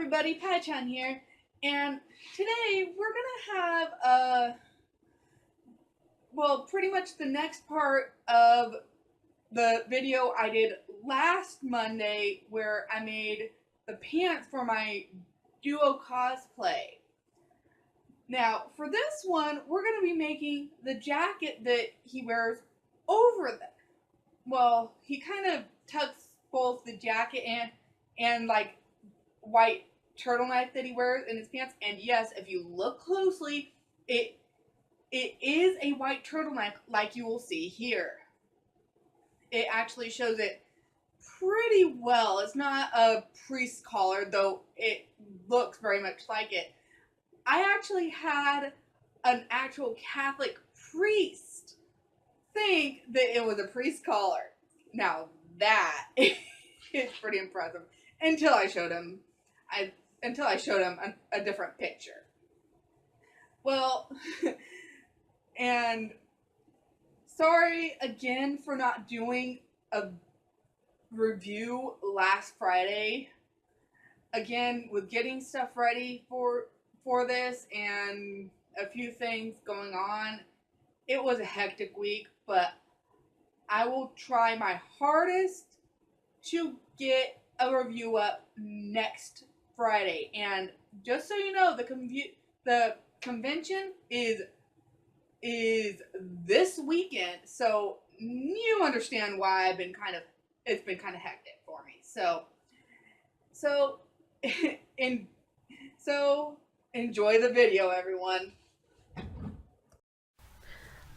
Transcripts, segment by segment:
everybody, Pai-chan here, and today we're gonna have pretty much the next part of the video I did last Monday where I made the pants for my Duo Cosplay. Now, for this one, we're gonna be making the jacket that he wears over that. Well, he kind of tucks both the jacket and like white turtleneck that he wears in his pants, and yes, if you look closely, it is a white turtleneck like you will see here. It actually shows it pretty well. It's not a priest collar, though it looks very much like it. I actually had an actual Catholic priest think that it was a priest collar. Now that is pretty impressive until I showed him a different picture. Well, and sorry again for not doing a review last Friday. Again, with getting stuff ready for this and a few things going on, it was a hectic week, but I will try my hardest to get a review up next Friday. And just so you know, the convention is this weekend, so you understand why it's been kind of hectic for me. So enjoy the video, everyone.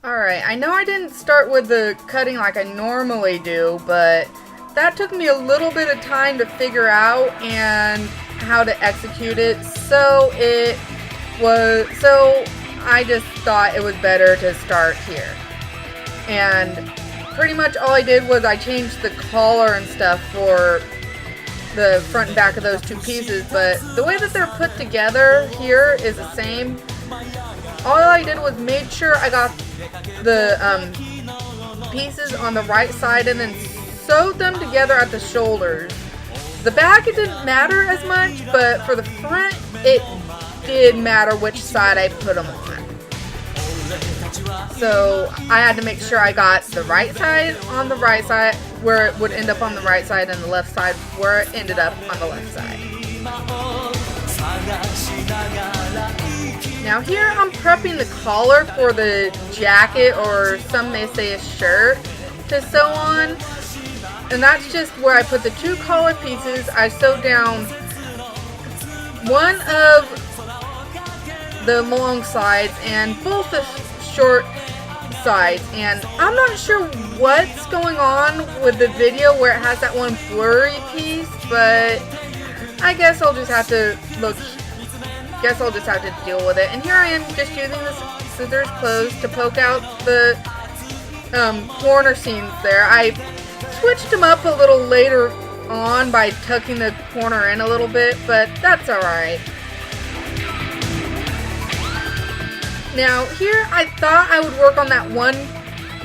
Alright, I know I didn't start with the cutting like I normally do, but that took me a little bit of time to figure out and how to execute it, so I just thought it was better to start here. And pretty much all I did was I changed the collar and stuff for the front and back of those two pieces, but the way that they're put together here is the same. All I did was made sure I got the pieces on the right side and then sewed them together at the shoulders. The back, it didn't matter as much, but for the front, it did matter which side I put them on. So I had to make sure I got the right side on the right side where it would end up on the right side, and the left side where it ended up on the left side. Now here I'm prepping the collar for the jacket, or some may say a shirt, to sew on. And that's just where I put the two collar pieces. I sewed down one of the long sides and both the short sides. And I'm not sure what's going on with the video where it has that one blurry piece, but I guess I'll just have to deal with it. And here I am just using the scissors closed to poke out the corner seams there. I switched them up a little later on by tucking the corner in a little bit, but that's alright. Now here I thought I would work on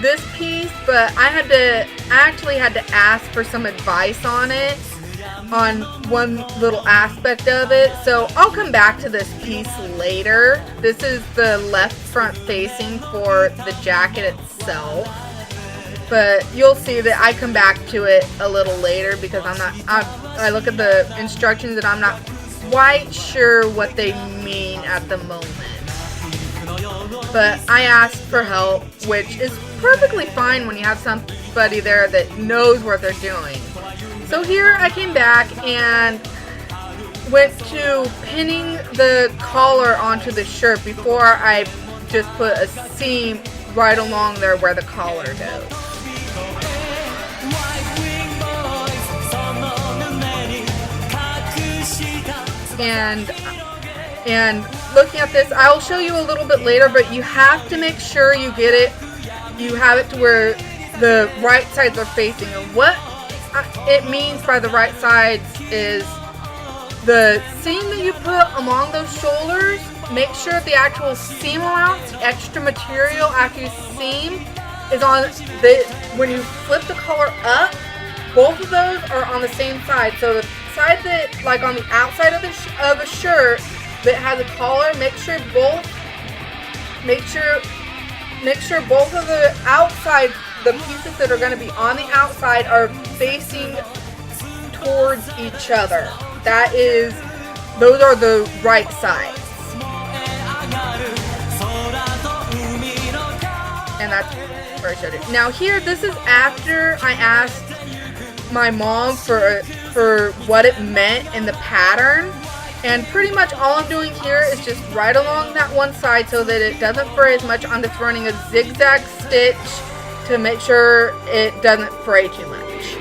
this piece, but I actually had to ask for some advice on it, on one little aspect of it, so I'll come back to this piece later. This is the left front facing for the jacket itself, but you'll see that I come back to it a little later because I look at the instructions and I'm not quite sure what they mean at the moment. But I asked for help, which is perfectly fine when you have somebody there that knows what they're doing. So here I came back and went to pinning the collar onto the shirt before I just put a seam right along there where the collar goes. And looking at this, I'll show you a little bit later, but you have to make sure you have it to where the right sides are facing. And what it means by the right sides is the seam that you put along those shoulders, make sure the actual seam allowance, the extra material after you seam, is on when you flip the collar up, both of those are on the same side. So the side that, like on the outside of a shirt that has a collar, make sure both of the outside, the pieces that are going to be on the outside are facing towards each other. Those are the right sides. And that's where I showed it. Now here, this is after I asked my mom for what it meant in the pattern. And pretty much all I'm doing here is just right along that one side so that it doesn't fray as much. I'm just running a zigzag stitch to make sure it doesn't fray too much.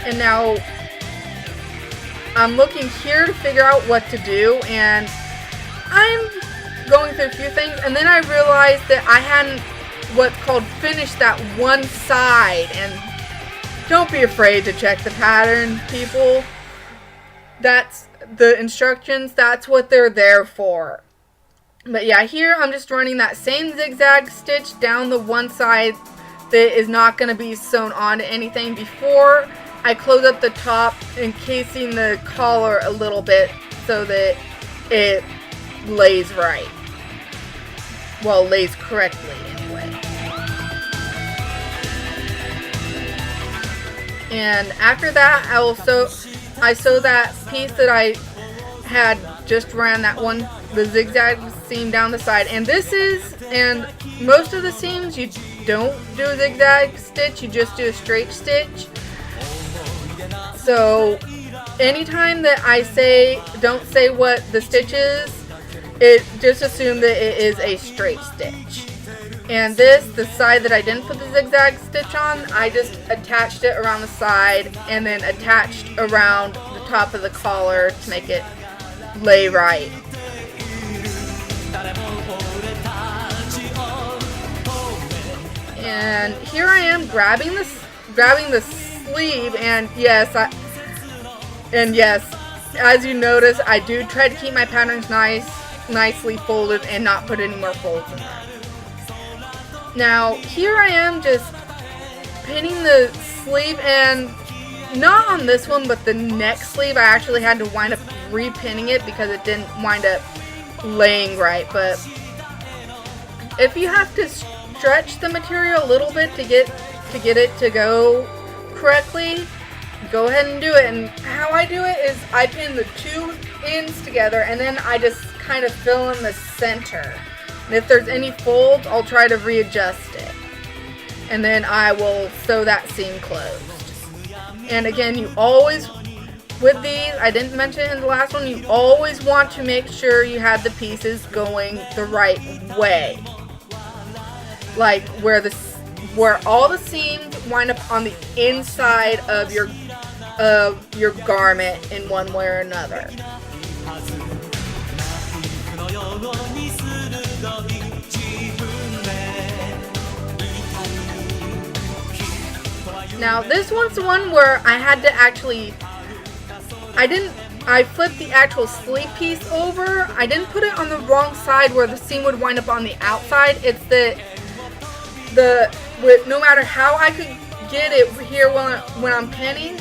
And now I'm looking here to figure out what to do, and I'm going through a few things, and then I realized that I hadn't what's called finished that one side. And don't be afraid to check the pattern, people. That's the instructions, that's what they're there for. But yeah, here I'm just running that same zigzag stitch down the one side that is not going to be sewn onto anything before I close up the top, encasing the collar a little bit so that it lays right. Well, lays correctly anyway. And after that, I sew that piece that I had just ran the zigzag seam down the side. And most of the seams you don't do a zigzag stitch, you just do a straight stitch. So anytime that I don't say what the stitch is, just assume that it is a straight stitch. And the side that I didn't put the zigzag stitch on, I just attached it around the side and then attached around the top of the collar to make it lay right. And here I am grabbing the sleeve, and yes, as you notice, I do try to keep my patterns nicely folded and not put any more folds in there. Now, here I am just pinning the sleeve, and not on this one, but the next sleeve, I actually had to wind up repinning it because it didn't wind up laying right. But if you have to stretch the material a little bit to get it to go correctly, go ahead and do it. And how I do it is I pin the two ends together, and then I just kind of fill in the center. And if there's any folds, I'll try to readjust it. And then I will sew that seam closed. And again, you always, with these, I didn't mention it in the last one, you always want to make sure you have the pieces going the right way. Like where all the seams wind up on the inside of your garment in one way or another. Now this one's the one where I had to actually, I flipped the actual sleeve piece over. I didn't put it on the wrong side where the seam would wind up on the outside. It's no matter how I could get it here when I'm pinning,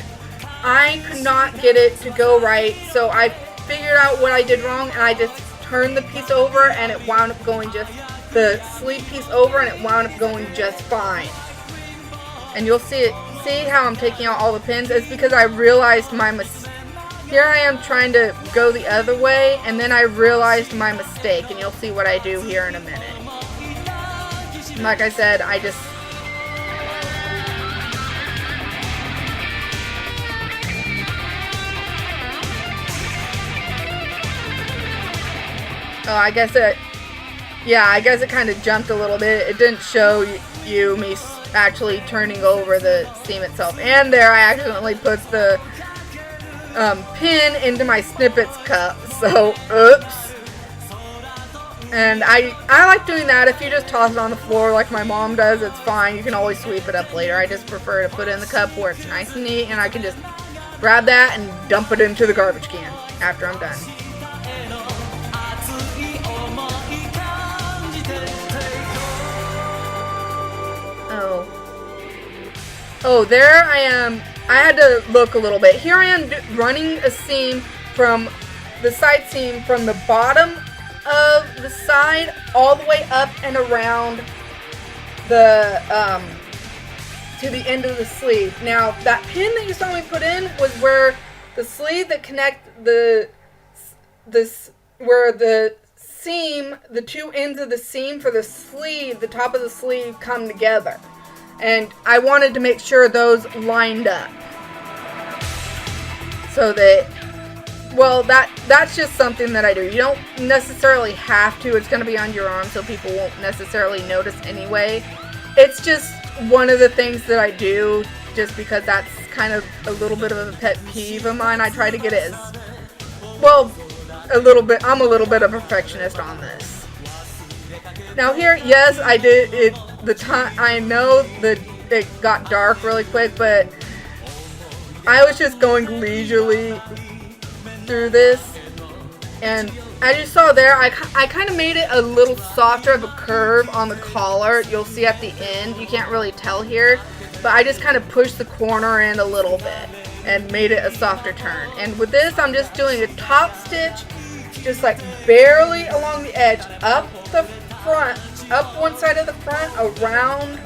I could not get it to go right. So I figured out what I did wrong, and I just turned the piece over, and it wound up going the sleeve piece over, and it wound up going just fine. And you'll see how I'm taking out all the pins. It's because I realized my mistake. Here I am trying to go the other way, and then I realized my mistake, and you'll see what I do here in a minute. Like I said, I guess it kind of jumped a little bit. It didn't show me actually turning over the seam itself. And there I accidentally put the pin into my snippets cup. So, oops. And I like doing that. If you just toss it on the floor like my mom does, it's fine. You can always sweep it up later. I just prefer to put it in the cup where it's nice and neat, and I can just grab that and dump it into the garbage can after I'm done. Oh, there I am. I had to look a little bit. Here I am running a seam from the side seam from the bottom of the side all the way up and around the to the end of the sleeve. Now that pin that you saw me put in was where the sleeve that connect where the seam, the two ends of the seam for the sleeve, the top of the sleeve come together. And I wanted to make sure those lined up. So that, well, that's just something that I do. You don't necessarily have to. It's going to be on your arm so people won't necessarily notice anyway. It's just one of the things that I do just because that's kind of a little bit of a pet peeve of mine. I try to get it as, well, I'm a little bit of a perfectionist on this. Now here, yes, I did it, I know that it got dark really quick, but I was just going leisurely through this, and as you saw there, I kind of made it a little softer of a curve on the collar. You'll see at the end, you can't really tell here, but I just kind of pushed the corner in a little bit and made it a softer turn. And with this, I'm just doing a top stitch, just like barely along the edge, up the front, up one side of the front, around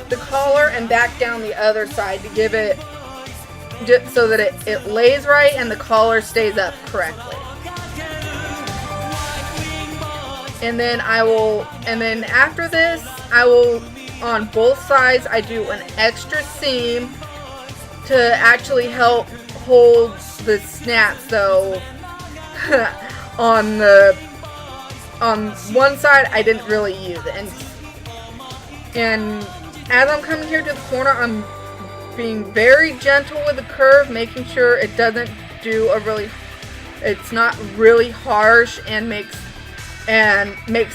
the collar, and back down the other side to give it, just so that it lays right and the collar stays up correctly. And then after this, I will, on both sides, I do an extra seam to actually help hold the snaps, though. On one side, I didn't really use it. And as I'm coming here to the corner, I'm being very gentle with the curve, making sure it doesn't do it's not really harsh and makes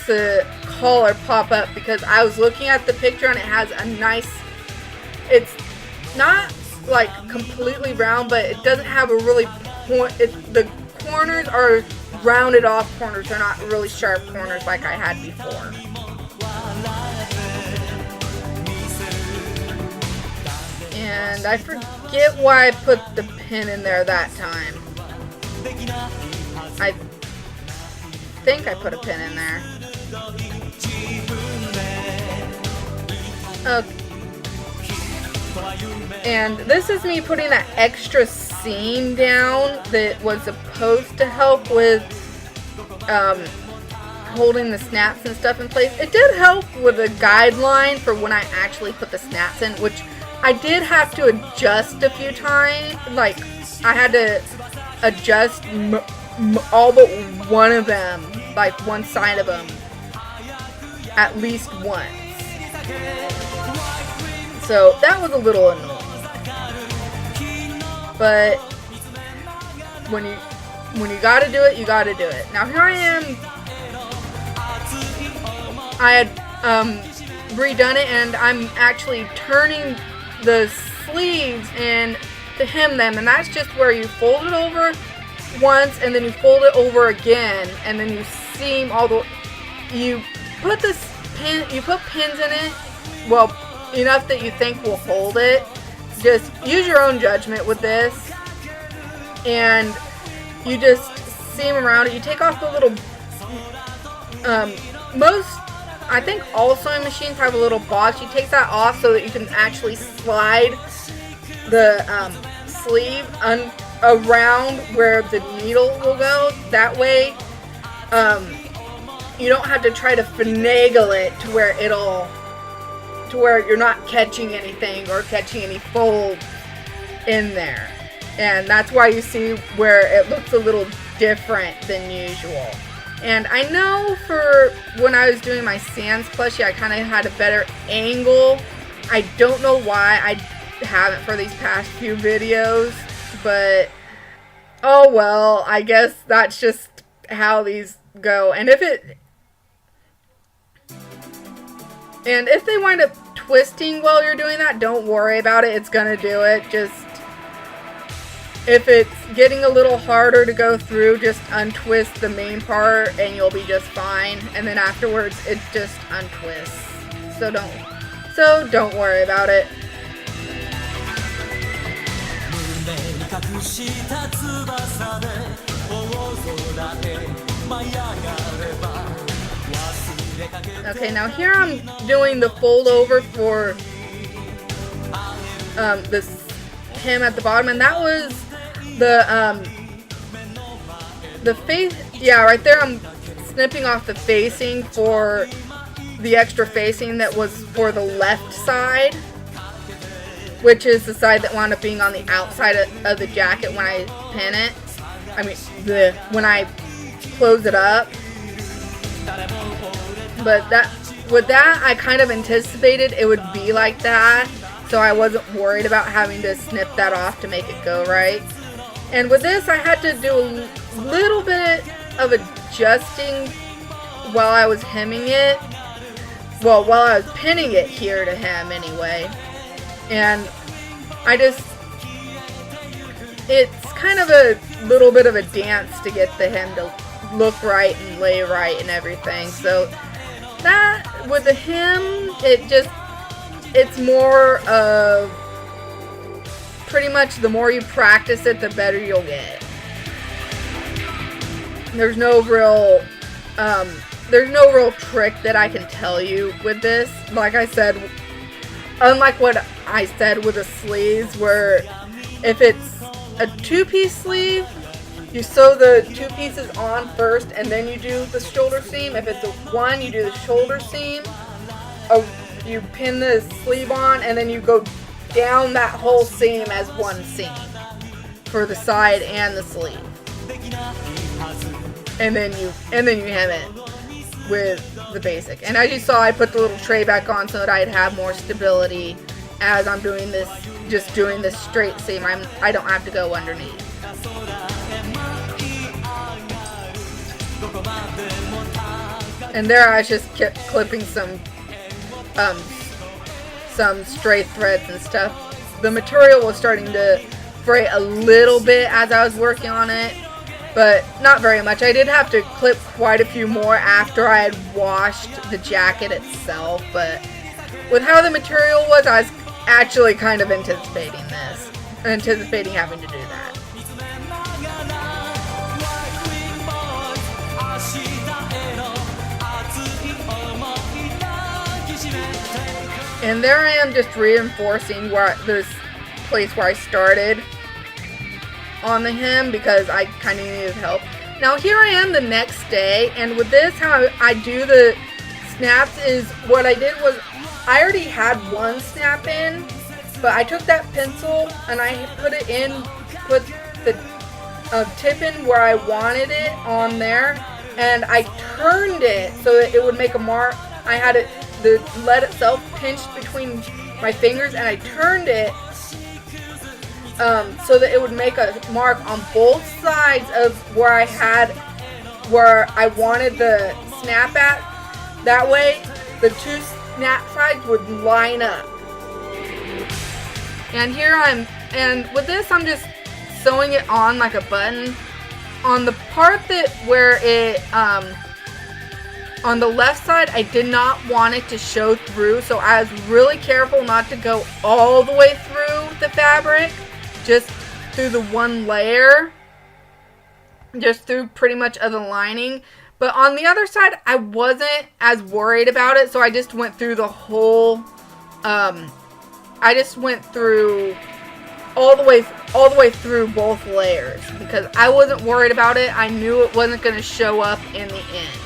the collar pop up, because I was looking at the picture and it has a nice, it's not like completely round, but it doesn't have a really the corners are rounded off corners. They're not really sharp corners like I had before. And I forget why I put the pin in there that time. I think I put a pin in there. Okay. And this is me putting that extra seam down that was supposed to help with holding the snaps and stuff in place. It did help with a guideline for when I actually put the snaps in, which I did have to adjust a few times. Like, I had to adjust all but one of them, like one side of them, at least once. So that was a little annoying. But when you gotta do it, you gotta do it. Now here I am. I had redone it, and I'm actually turning the sleeves and to hem them, and that's just where you fold it over once, and then you fold it over again, and then you seam you put pins in it, well, enough that you think will hold it. Just use your own judgment with this, and you just seam around it. You take off the little, I think all sewing machines have a little box. You take that off so that you can actually slide the sleeve around where the needle will go. That way, you don't have to try to finagle it to where you're not catching anything or catching any fold in there. And that's why you see where it looks a little different than usual. And I know for when I was doing my Sans plushie, I kind of had a better angle. I don't know why I haven't for these past few videos, but oh well, I guess that's just how these go. And if they wind up twisting while you're doing that, don't worry about it. It's gonna do it. Just if it's getting a little harder to go through, just untwist the main part and you'll be just fine. And then afterwards, it just untwists. So don't worry about it. Okay, now here I'm doing the fold over for this hem at the bottom, and that was the face. Yeah, right there I'm snipping off the facing for the extra facing that was for the left side, which is the side that wound up being on the outside of the jacket when I pin it. I mean, when I close it up. But with that, I kind of anticipated it would be like that, so I wasn't worried about having to snip that off to make it go right. And with this, I had to do a little bit of adjusting while I was hemming it. Well, while I was pinning it here to hem anyway. And it's kind of a little bit of a dance to get the hem to look right and lay right and everything. So that, with the hem, it's more of pretty much the more you practice it, the better you'll get. There's no real trick that I can tell you with this. Like I said, unlike what I said with the sleeves, where if it's a two-piece sleeve, you sew the two pieces on first and then you do the shoulder seam. If it's a one, you do the shoulder seam. You pin the sleeve on and then you go down that whole seam as one seam for the side and the sleeve. And then you hem it with the basic. And as you saw, I put the little tray back on so that I'd have more stability as I'm doing this, just doing this straight seam. I don't have to go underneath. And there I just kept clipping some stray threads and stuff. The material was starting to fray a little bit as I was working on it, but not very much. I did have to clip quite a few more after I had washed the jacket itself, but with how the material was, I was actually kind of anticipating having to do that. And there I am just reinforcing this place where I started on the hem because I kind of needed help. Now here I am the next day, and with this, how I do the snaps is, what I did was, I already had one snap in, but I took that pencil and I put the tip in where I wanted it on there, and I turned it so that it would make a mark. I had the lead itself pinched between my fingers, and I turned it so that it would make a mark on both sides of where I wanted the snap at. That way, the two snap sides would line up. And and with this, I'm just sewing it on like a button. On the part where it, on the left side, I did not want it to show through, so I was really careful not to go all the way through the fabric, just through the one layer, just through pretty much of the lining. But on the other side, I wasn't as worried about it, so I just went through the whole, I just went through all the way through both layers because I wasn't worried about it. I knew it wasn't going to show up in the end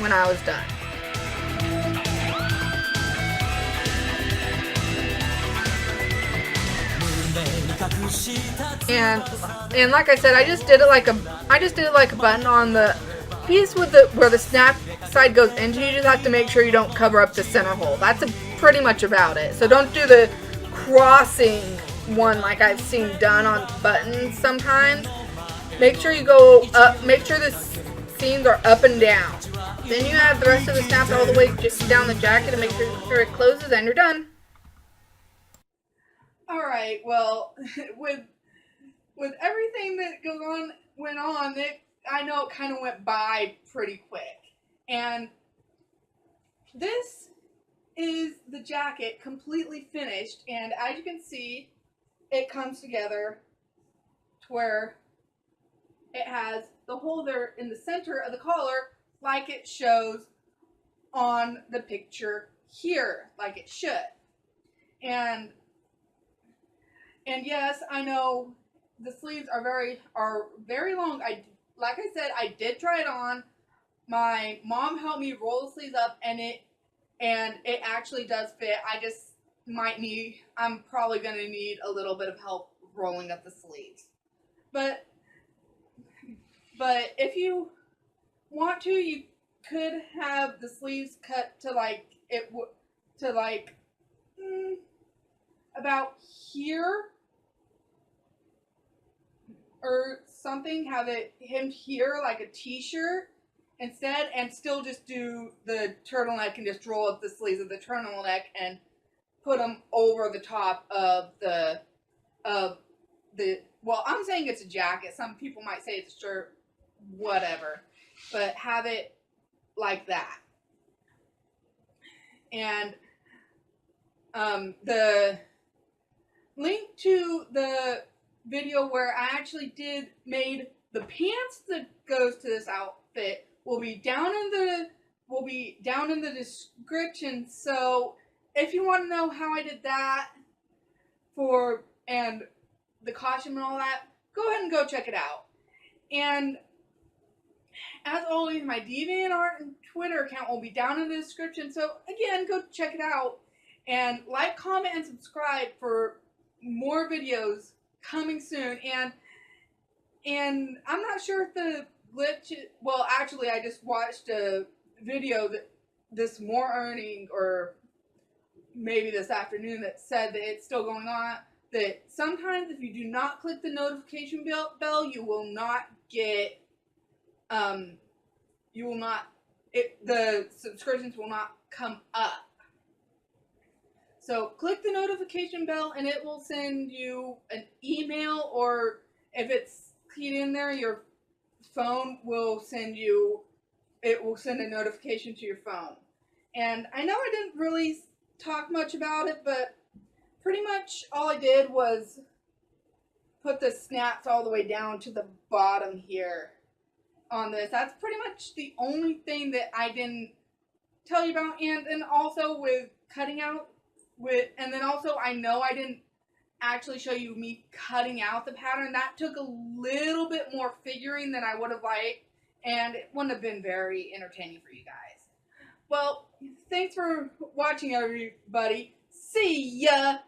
when I was done. And like I said, I just did it like a button on the piece with where the snap side goes into. You just have to make sure you don't cover up the center hole. That's pretty much about it. So don't do the crossing one like I've seen done on buttons sometimes. Make sure you go up, make sure the seams are up and down. Then you have the rest of the snaps all the way down the jacket and make sure it closes, and you're done. Alright, well, with everything that went on, I know it kind of went by pretty quick. And this is the jacket completely finished, and as you can see, it comes together to where it has the holder in the center of the collar like it shows on the picture here, like it should. And yes, I know the sleeves are very long. Like I said, I did try it on. My mom helped me roll the sleeves up, and it actually does fit. I just I'm probably going to need a little bit of help rolling up the sleeves. But if you want to, you could have the sleeves cut to about here or something. Have it hemmed here like a t-shirt instead, and still just do the turtleneck and just roll up the sleeves of the turtleneck and put them over the top of the well, I'm saying it's a jacket. Some people might say it's a shirt, whatever. But have it like that. And the link to the video where I actually made the pants that goes to this outfit will be down in the description. So if you want to know how I did that and the costume and all that, go ahead and go check it out. And as always, my DeviantArt and Twitter account will be down in the description. So again, go check it out and like, comment, and subscribe for more videos coming soon. And I'm not sure if the glitch. Well, actually, I just watched a video this morning or maybe this afternoon that said that it's still going on. That sometimes if you do not click the notification bell, you will not get. The subscriptions will not come up. So click the notification bell and it will send you an email, or if it's keyed in there, your phone will send a notification to your phone. And I know I didn't really talk much about it, but pretty much all I did was put the snaps all the way down to the bottom here on this. That's pretty much the only thing that I didn't tell you about. And then also with cutting out and then also I know I didn't actually show you me cutting out the pattern. That took a little bit more figuring than I would have liked, and it wouldn't have been very entertaining for you guys. Well, thanks for watching, everybody. See ya!